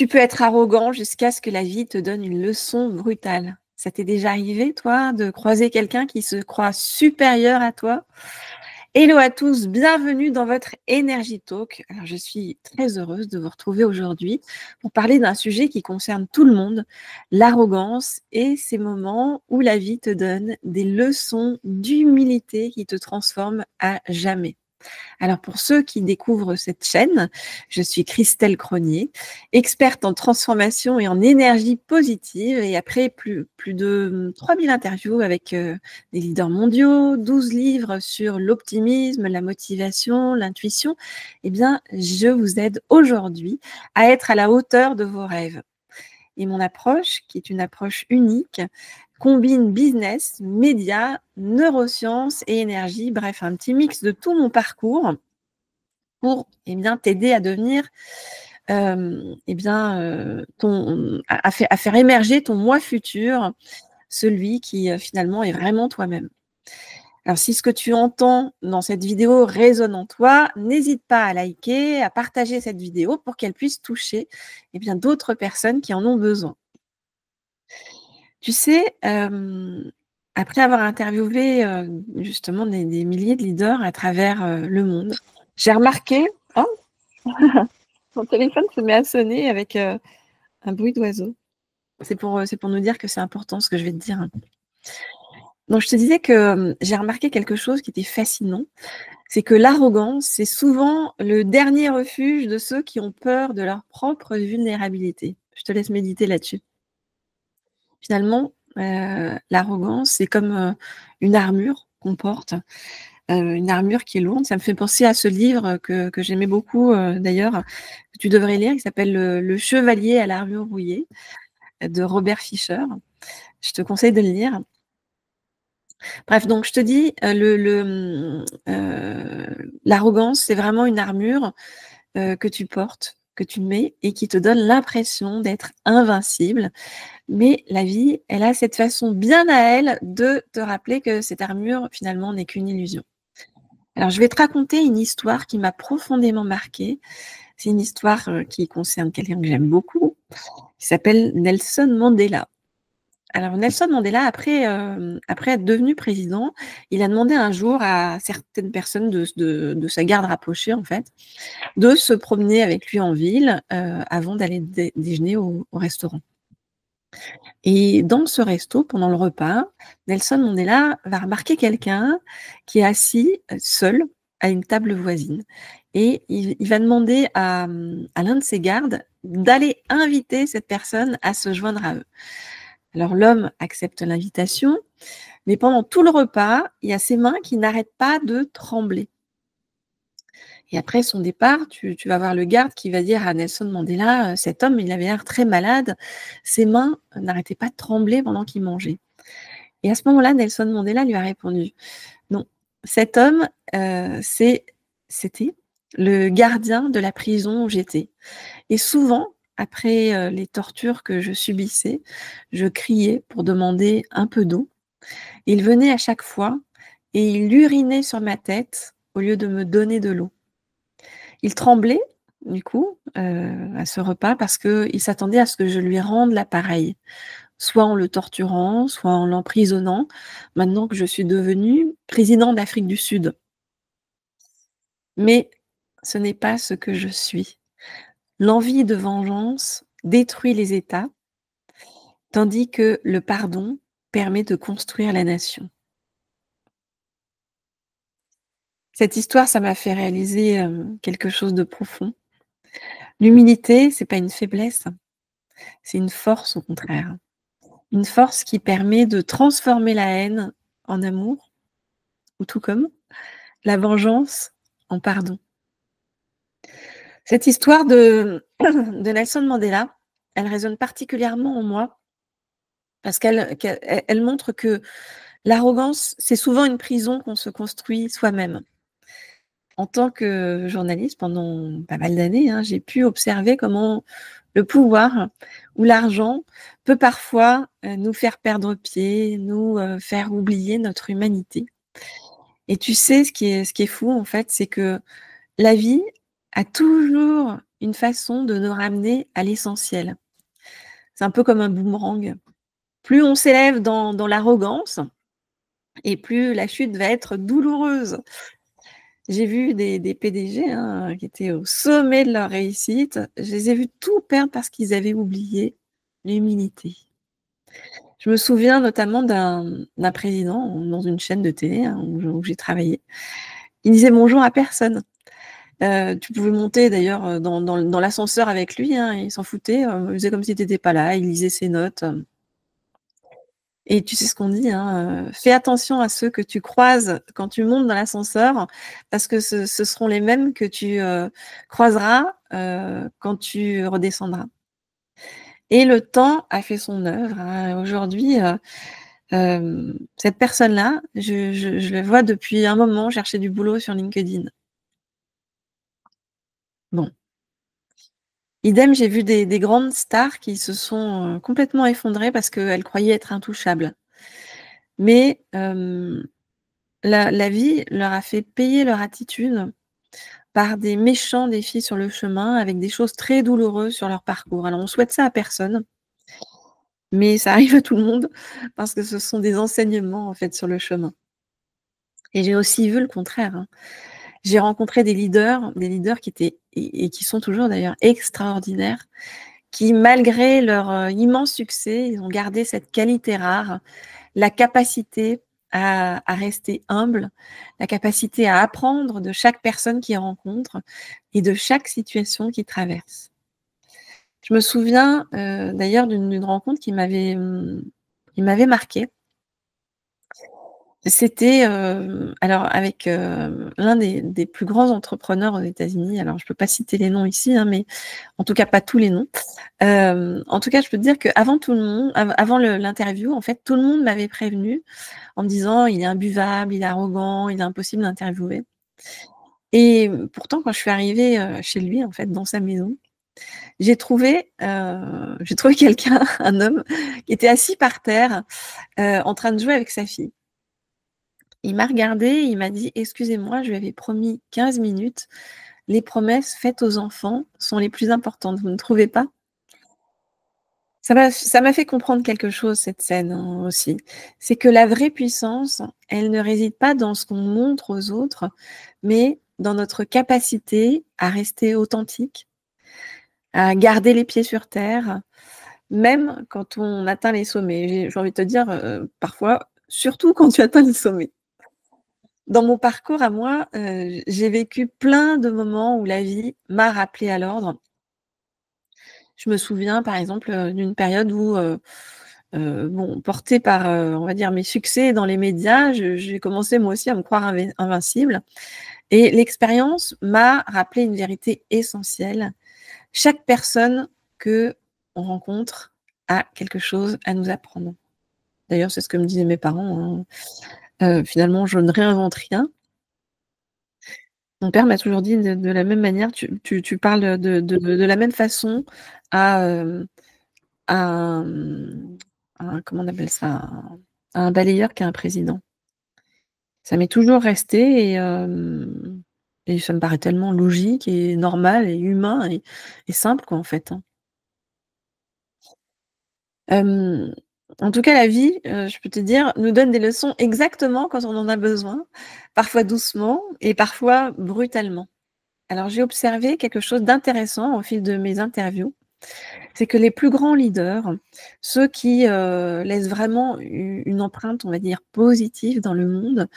Tu peux être arrogant jusqu'à ce que la vie te donne une leçon brutale. Ça t'est déjà arrivé, toi, de croiser quelqu'un qui se croit supérieur à toi? Hello à tous, bienvenue dans votre Energy Talk. Alors, je suis très heureuse de vous retrouver aujourd'hui pour parler d'un sujet qui concerne tout le monde, l'arrogance et ces moments où la vie te donne des leçons d'humilité qui te transforment à jamais. Alors pour ceux qui découvrent cette chaîne, je suis Christelle Cronier, experte en transformation et en énergie positive. Et après plus de 3000 interviews avec des leaders mondiaux, 12 livres sur l'optimisme, la motivation, l'intuition, eh bien, je vous aide aujourd'hui à être à la hauteur de vos rêves. Et mon approche, qui est une approche unique, combine business, médias, neurosciences et énergie, bref, un petit mix de tout mon parcours pour t'aider à devenir, à faire émerger ton moi futur, celui qui finalement est vraiment toi-même. Alors, si ce que tu entends dans cette vidéo résonne en toi, n'hésite pas à liker, à partager cette vidéo pour qu'elle puisse toucher d'autres personnes qui en ont besoin. Tu sais, après avoir interviewé justement des milliers de leaders à travers le monde, j'ai remarqué... Oh mon téléphone se met à sonner avec un bruit d'oiseau. C'est pour nous dire que c'est important ce que je vais te dire. Donc, je te disais que j'ai remarqué quelque chose qui était fascinant, c'est que l'arrogance, c'est souvent le dernier refuge de ceux qui ont peur de leur propre vulnérabilité. Je te laisse méditer là-dessus. Finalement, l'arrogance, c'est comme une armure qu'on porte, une armure qui est lourde. Ça me fait penser à ce livre que j'aimais beaucoup d'ailleurs, que tu devrais lire, qui s'appelle Le Chevalier à l'armure rouillée, de Robert Fisher. Je te conseille de le lire. Bref, donc je te dis, l'arrogance, c'est vraiment une armure que tu portes, que tu mets et qui te donne l'impression d'être invincible. Mais la vie, elle a cette façon bien à elle de te rappeler que cette armure, finalement, n'est qu'une illusion. Alors, je vais te raconter une histoire qui m'a profondément marquée. C'est une histoire qui concerne quelqu'un que j'aime beaucoup, qui s'appelle Nelson Mandela. Alors, Nelson Mandela, après être devenu président, il a demandé un jour à certaines personnes de sa garde rapprochée, en fait, de se promener avec lui en ville avant d'aller déjeuner au restaurant. Et dans ce resto, pendant le repas, Nelson Mandela va remarquer quelqu'un qui est assis seul à une table voisine. Et il va demander à l'un de ses gardes d'aller inviter cette personne à se joindre à eux. Alors l'homme accepte l'invitation, mais pendant tout le repas, il y a ses mains qui n'arrêtent pas de trembler. Et après son départ, tu vas voir le garde qui va dire à Nelson Mandela, cet homme, il avait l'air très malade, ses mains n'arrêtaient pas de trembler pendant qu'il mangeait. Et à ce moment-là, Nelson Mandela lui a répondu, non, cet homme, c'était le gardien de la prison où j'étais. Et souvent, après les tortures que je subissais, je criais pour demander un peu d'eau. Il venait à chaque fois et il urinait sur ma tête au lieu de me donner de l'eau. Il tremblait, du coup, à ce repas parce qu'il s'attendait à ce que je lui rende l'appareil, soit en le torturant, soit en l'emprisonnant, maintenant que je suis devenue président d'Afrique du Sud. Mais ce n'est pas ce que je suis. L'envie de vengeance détruit les États, tandis que le pardon permet de construire la nation. Cette histoire, ça m'a fait réaliser quelque chose de profond. L'humilité, c'est pas une faiblesse, c'est une force au contraire. Une force qui permet de transformer la haine en amour, ou tout comme la vengeance en pardon. Cette histoire de Nelson Mandela, elle résonne particulièrement en moi parce qu'elle montre que l'arrogance, c'est souvent une prison qu'on se construit soi-même. En tant que journaliste, pendant pas mal d'années, j'ai pu observer comment le pouvoir ou l'argent peut parfois nous faire perdre pied, nous faire oublier notre humanité. Et tu sais, ce qui est fou, en fait, c'est que la vie, a toujours une façon de nous ramener à l'essentiel. C'est un peu comme un boomerang. Plus on s'élève dans l'arrogance et plus la chute va être douloureuse. J'ai vu des PDG qui étaient au sommet de leur réussite. Je les ai vus tout perdre parce qu'ils avaient oublié l'humilité. Je me souviens notamment d'un président dans une chaîne de télé où j'ai travaillé. Il disait bonjour à personne. Tu pouvais monter d'ailleurs dans l'ascenseur avec lui, il s'en foutait, il faisait comme si tu étais pas là, il lisait ses notes. Et tu sais ce qu'on dit, fais attention à ceux que tu croises quand tu montes dans l'ascenseur, parce que ce seront les mêmes que tu croiseras quand tu redescendras. Et le temps a fait son œuvre. Aujourd'hui, cette personne-là, je la vois depuis un moment chercher du boulot sur LinkedIn. Bon. Idem, j'ai vu des grandes stars qui se sont complètement effondrées parce qu'elles croyaient être intouchables. Mais la vie leur a fait payer leur attitude par des méchants défis sur le chemin, avec des choses très douloureuses sur leur parcours. Alors on souhaite ça à personne, mais ça arrive à tout le monde parce que ce sont des enseignements en fait sur le chemin. Et j'ai aussi vu le contraire. J'ai rencontré des leaders qui étaient et qui sont toujours d'ailleurs extraordinaires, qui malgré leur immense succès, ils ont gardé cette qualité rare, la capacité à rester humble, la capacité à apprendre de chaque personne qu'ils rencontrent et de chaque situation qu'ils traversent. Je me souviens d'ailleurs d'une rencontre qui m'avait marquée. C'était alors avec l'un des plus grands entrepreneurs aux États-Unis. Alors je peux pas citer les noms ici, mais en tout cas pas tous les noms. En tout cas, je peux te dire qu'avant tout le monde, avant l'interview, en fait, tout le monde m'avait prévenue en me disant: «Il est imbuvable, il est arrogant, il est impossible d'interviewer». Et pourtant, quand je suis arrivée chez lui, en fait, dans sa maison, j'ai trouvé quelqu'un, un homme, qui était assis par terre en train de jouer avec sa fille. Il m'a regardée, il m'a dit: «Excusez-moi, je lui avais promis 15 minutes. Les promesses faites aux enfants sont les plus importantes, vous ne trouvez pas?» Ça m'a fait comprendre quelque chose, cette scène, aussi. C'est que la vraie puissance, elle ne réside pas dans ce qu'on montre aux autres, mais dans notre capacité à rester authentique, à garder les pieds sur terre, même quand on atteint les sommets. J'ai envie de te dire, parfois, surtout quand tu atteins les sommets. Dans mon parcours à moi, j'ai vécu plein de moments où la vie m'a rappelée à l'ordre. Je me souviens, par exemple, d'une période où, portée par, on va dire mes succès dans les médias, j'ai commencé moi aussi à me croire invincible et l'expérience m'a rappelé une vérité essentielle. Chaque personne qu'on rencontre a quelque chose à nous apprendre. D'ailleurs, c'est ce que me disaient mes parents, finalement, je ne réinvente rien. Mon père m'a toujours dit de la même manière, tu parles de la même façon à, à comment on appelle ça? À un balayeur qu'à un président. Ça m'est toujours resté et ça me paraît tellement logique et normal et humain et simple quoi, en fait. En tout cas, la vie, je peux te dire, nous donne des leçons exactement quand on en a besoin, parfois doucement et parfois brutalement. Alors j'ai observé quelque chose d'intéressant au fil de mes interviews, c'est que les plus grands leaders, ceux qui, laissent vraiment une empreinte, on va dire, positive dans le monde,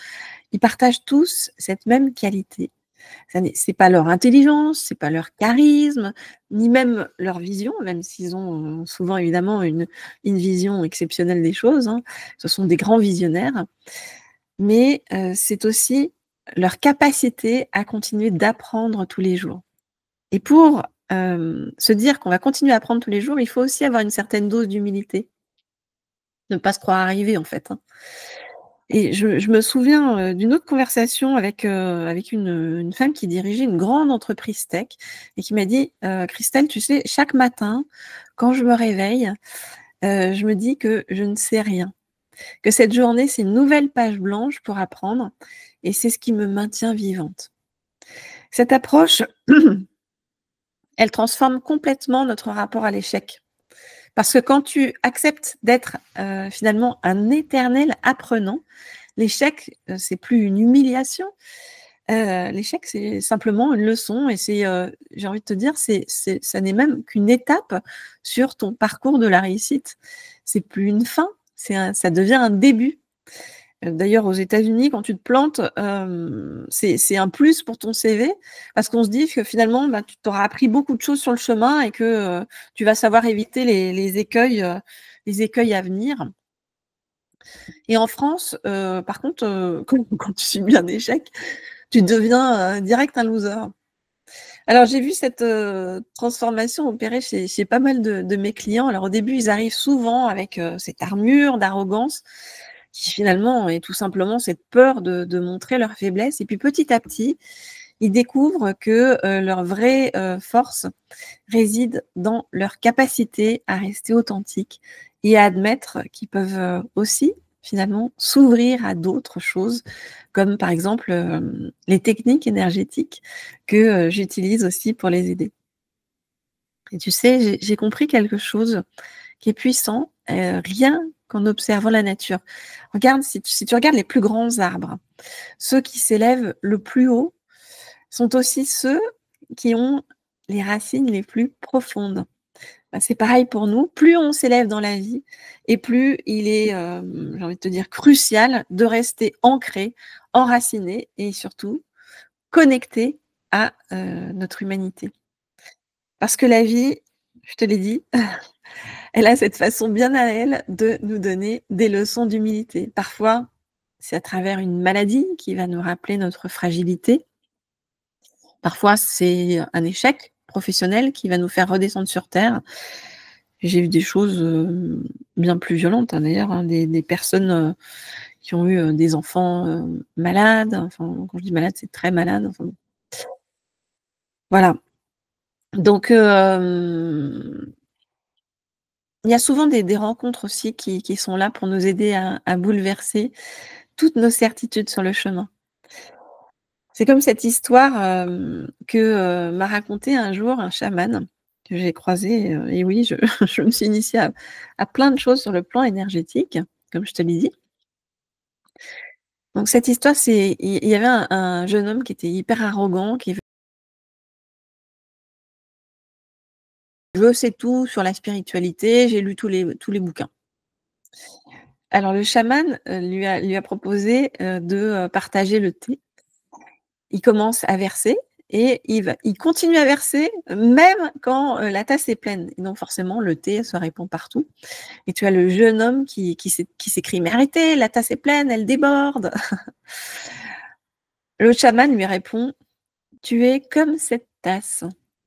ils partagent tous cette même qualité. C'est pas leur intelligence, c'est pas leur charisme, ni même leur vision, même s'ils ont, souvent évidemment une vision exceptionnelle des choses, Ce sont des grands visionnaires, mais c'est aussi leur capacité à continuer d'apprendre tous les jours. Et pour, se dire qu'on va continuer à apprendre tous les jours, il faut aussi avoir une certaine dose d'humilité. Ne pas se croire arrivé, en fait. Et je me souviens, d'une autre conversation avec une femme qui dirigeait une grande entreprise tech et qui m'a dit: «Christelle, tu sais, chaque matin, quand je me réveille, je me dis que je ne sais rien, que cette journée, c'est une nouvelle page blanche pour apprendre et c'est ce qui me maintient vivante». Cette approche, elle transforme complètement notre rapport à l'échec. Parce que quand tu acceptes d'être finalement un éternel apprenant, l'échec, c'est plus une humiliation. L'échec, c'est simplement une leçon et c'est, j'ai envie de te dire, ça n'est même qu'une étape sur ton parcours de la réussite. C'est plus une fin, ça devient un début. D'ailleurs, aux États-Unis, quand tu te plantes, c'est un plus pour ton CV parce qu'on se dit que finalement, bah, tu auras appris beaucoup de choses sur le chemin et que tu vas savoir éviter les écueils à venir. Et en France, par contre, quand tu subis un échec, tu deviens direct un loser. Alors, j'ai vu cette transformation opérer chez pas mal de mes clients. Alors, au début, ils arrivent souvent avec cette armure d'arrogance qui finalement est tout simplement cette peur de montrer leur faiblesse. Et puis, petit à petit, ils découvrent que leur vraie force réside dans leur capacité à rester authentique et à admettre qu'ils peuvent aussi finalement s'ouvrir à d'autres choses, comme par exemple les techniques énergétiques que j'utilise aussi pour les aider. Et tu sais, j'ai compris quelque chose qui est puissant, rien qu'en observant la nature. Regarde, si tu regardes les plus grands arbres, ceux qui s'élèvent le plus haut sont aussi ceux qui ont les racines les plus profondes. Bah, c'est pareil pour nous, plus on s'élève dans la vie et plus il est, j'ai envie de te dire, crucial de rester ancré, enraciné et surtout connecté à notre humanité. Parce que la vie, je te l'ai dit, elle a cette façon bien à elle de nous donner des leçons d'humilité. Parfois, c'est à travers une maladie qui va nous rappeler notre fragilité. Parfois, c'est un échec professionnel qui va nous faire redescendre sur terre. J'ai vu des choses bien plus violentes, hein, d'ailleurs, hein, des personnes qui ont eu des enfants malades. Enfin, quand je dis malade, c'est très malade. Enfin, voilà. Donc, il y a souvent des rencontres aussi qui sont là pour nous aider à bouleverser toutes nos certitudes sur le chemin. C'est comme cette histoire que m'a raconté un jour un chaman que j'ai croisé. Et oui, je me suis initiée à plein de choses sur le plan énergétique, comme je te l'ai dit. Donc cette histoire, il y avait un jeune homme qui était hyper arrogant, qui veut c'est tout sur la spiritualité, j'ai lu tous les bouquins. Alors le chaman lui a proposé de partager le thé. Il commence à verser et il continue à verser même quand la tasse est pleine. Et donc forcément, le thé se répand partout. Et tu as le jeune homme qui s'écrie « Mais arrêtez, la tasse est pleine, elle déborde !» Le chaman lui répond « Tu es comme cette tasse.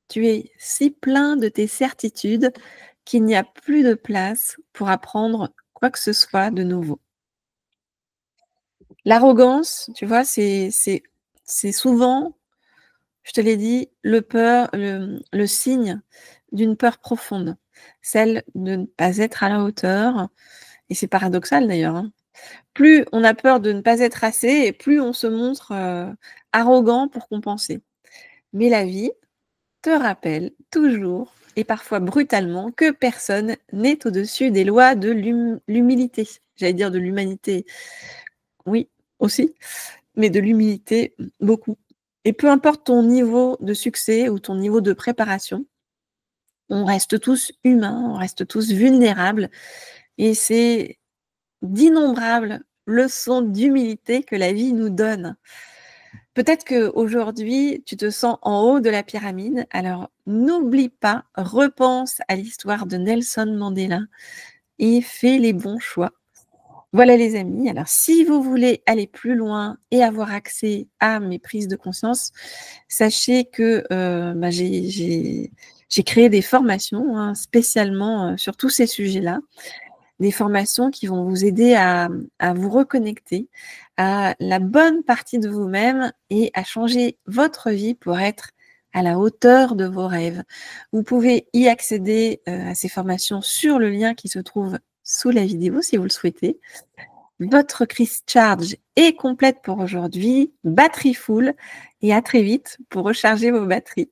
Tu es si plein de tes certitudes qu'il n'y a plus de place pour apprendre quoi que ce soit de nouveau. » L'arrogance, tu vois, c'est souvent, je te l'ai dit, le signe d'une peur profonde, celle de ne pas être à la hauteur. Et c'est paradoxal d'ailleurs, hein. Plus on a peur de ne pas être assez et plus on se montre arrogant pour compenser. Mais la vie te rappelle toujours et parfois brutalement que personne n'est au-dessus des lois de l'humilité. J'allais dire de l'humanité, oui, aussi, mais de l'humilité, beaucoup. Et peu importe ton niveau de succès ou ton niveau de préparation, on reste tous humains, on reste tous vulnérables. Et c'est d'innombrables leçons d'humilité que la vie nous donne. Peut-être qu'aujourd'hui, tu te sens en haut de la pyramide. Alors, n'oublie pas, repense à l'histoire de Nelson Mandela et fais les bons choix. Voilà les amis, alors si vous voulez aller plus loin et avoir accès à mes prises de conscience, sachez que bah, j'ai créé des formations hein, spécialement sur tous ces sujets-là, des formations qui vont vous aider à vous reconnecter à la bonne partie de vous-même et à changer votre vie pour être à la hauteur de vos rêves. Vous pouvez y accéder à ces formations sur le lien qui se trouve sous la vidéo si vous le souhaitez. Votre crise charge est complète pour aujourd'hui, batterie full et à très vite pour recharger vos batteries.